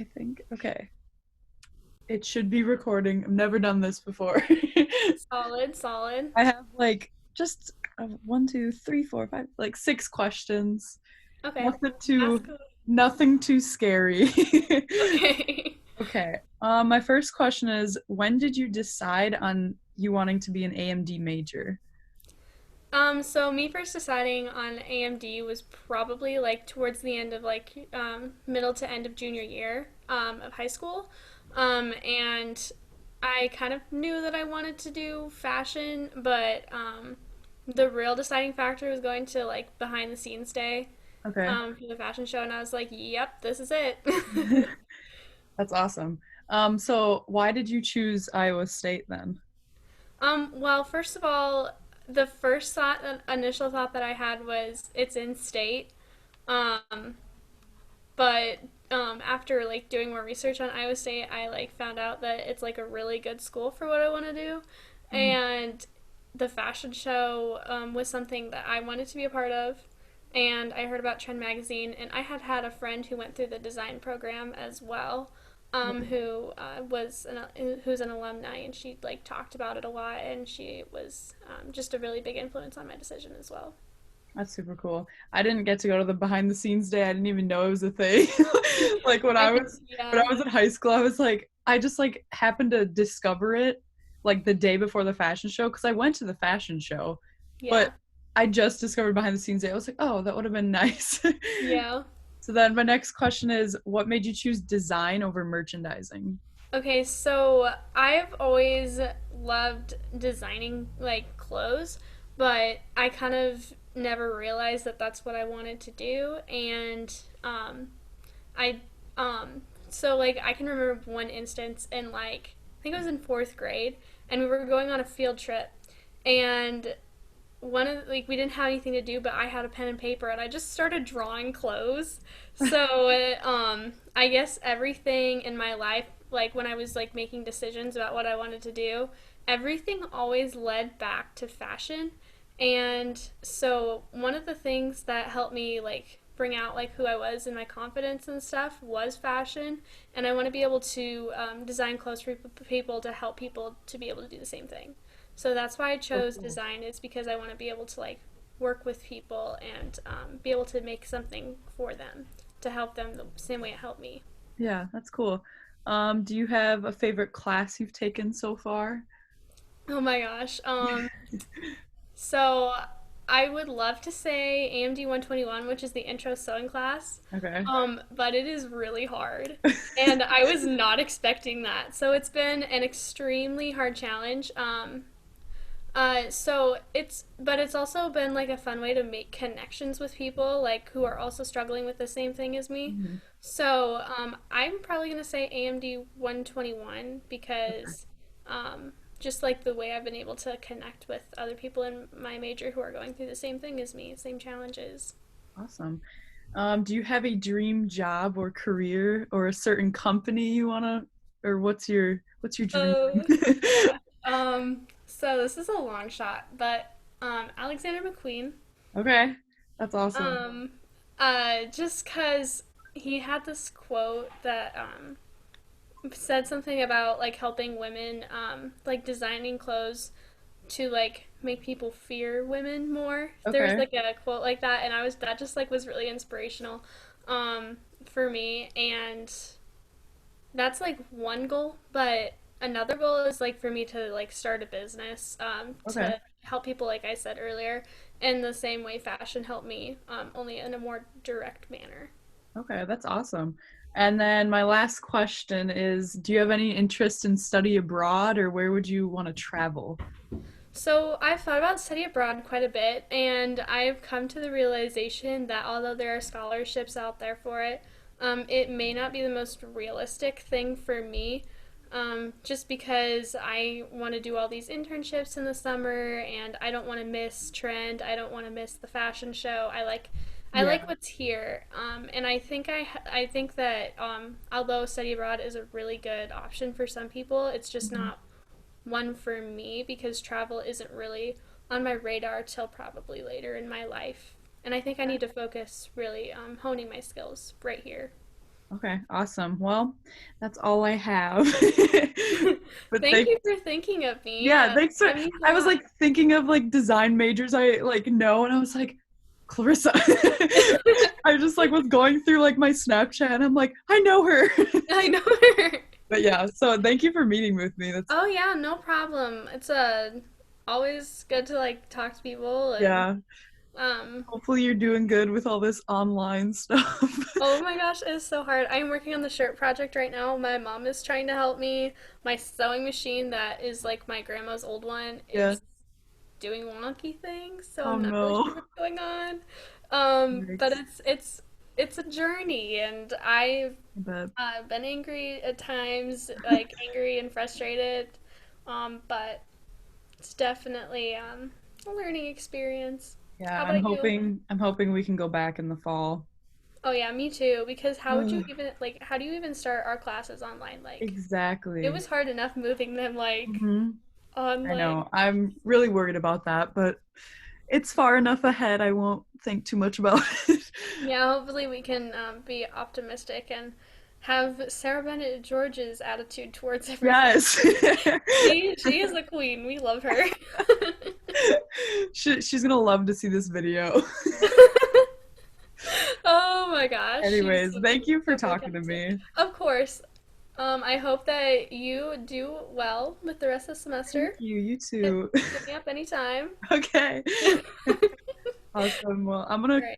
I think. Okay. It should be recording. I've never done this before. Solid, solid. I have like just one, two, three, four, five, like six questions. Okay. Nothing too, Ask away. nothing too scary. Okay. Okay. My first question is, when did you decide on you wanting to be an AMD major? So me first deciding on AMD was probably like towards the end of middle to end of junior year of high school. And I kind of knew that I wanted to do fashion, but the real deciding factor was going to like behind the scenes day Okay. for the fashion show, and I was like, yep, this is it. That's awesome. So why did you choose Iowa State then? Well, first of all, the first thought, initial thought that I had was it's in state. Um, but after like doing more research on Iowa State, I like found out that it's like a really good school for what I want to do, Mhm. and the fashion show was something that I wanted to be a part of. And I heard about Trend Magazine, and I had had a friend who went through the design program as well, who who's an alumni, and she like talked about it a lot, and she was just a really big influence on my decision as well. That's super cool. I didn't get to go to the behind the scenes day. I didn't even know it was a thing. Like I can, when I yeah, was in high school, I was like I just like happened to discover it like the day before the fashion show because I went to the fashion show, yeah, but I just discovered behind the scenes day. I was like, "Oh, that would have been nice." yeah. So then my next question is what made you choose design over merchandising? Okay, so I've always loved designing like clothes, but I kind of never realized that that's what I wanted to do. And I, so like I can remember one instance in like, I think it was in fourth grade, and we were going on a field trip. And one of like we didn't have anything to do, but I had a pen and paper, and I just started drawing clothes. So I guess everything in my life, like when I was like making decisions about what I wanted to do, everything always led back to fashion. And so one of the things that helped me like bring out like who I was and my confidence and stuff was fashion, and I want to be able to design clothes for people to help people to be able to do the same thing. So that's why I So chose cool. design. It's because I want to be able to like work with people and be able to make something for them to help them the same way it helped me. Yeah, that's cool. Do you have a favorite class you've taken so far? Oh my gosh. So I would love to say AMD 121, which is the intro sewing class, Okay. but it is really hard. And I was not expecting that. So it's been an extremely hard challenge. But it's also been like a fun way to make connections with people like who are also struggling with the same thing as me. Mhm. So I'm probably gonna say AMD 121 Okay. because just like the way I've been able to connect with other people in my major who are going through the same thing as me, same challenges. Awesome. Do you have a dream job or career or a certain company you wanna, or what's your dream? Oh gosh. So this is a long shot, but Alexander McQueen. Okay, that's awesome. Um, just because he had this quote that said something about like helping women, like designing clothes to like make people fear women more. There was Okay. like a quote like that, and I was that just like was really inspirational, for me, and that's like one goal, but another goal is like for me to like start a business Okay. to help people like I said earlier in the same way fashion helped me, only in a more direct manner. Okay, that's awesome. And then my last question is, do you have any interest in study abroad or where would you want to travel? So I've thought about study abroad quite a bit, and I've come to the realization that although there are scholarships out there for it, it may not be the most realistic thing for me. Just because I want to do all these internships in the summer, and I don't want to miss trend. I don't want to miss the fashion show. I Yeah. like what's here, and I think that although study abroad is a really good option for some people, it's just Mhm. not one for me because travel isn't really on my radar till probably later in my life. And I think I need to focus really honing my skills right here. Okay, awesome. Well, that's all I have. But Thank thank you for thinking of me. yeah, thanks for That means a I was lot. like thinking of like design majors I like know and I was like, Clarissa. I just like was going through like my Snapchat and I'm like, I know her. I know her. But yeah, so thank you for meeting with me. That's Oh yeah, no problem. It's always good to like talk to people and yeah. um Hopefully you're doing good with all this online stuff. oh my gosh, it's so hard. I'm working on the shirt project right now. My mom is trying to help me. My sewing machine that is like my grandma's old one Yeah. is doing wonky things, so Oh I'm not really no. sure what's going on. But Yikes. it's a journey, and I've I bet. been angry at times, like angry and frustrated. But it's definitely a learning experience. Yeah, How about you? I'm hoping we can go back in the fall. Oh yeah, me too. Because how would you even like? How do you even start our classes online? Like, it Exactly. was hard enough moving them like hmm I online. know. I'm really worried about that, but it's far enough ahead. I won't think too much about it. Yeah, hopefully we can be optimistic and have Sarah Bennett George's attitude towards everything. Yes. She is the queen. We love her. She's gonna love to see this video. Oh my gosh, she's Anyways, thank you for so talking to fantastic. me. Of course. I hope that you do well with the rest of the Thank semester. you. You Hit, too. hit me up anytime. Okay. All Awesome. Well, I'm gonna right.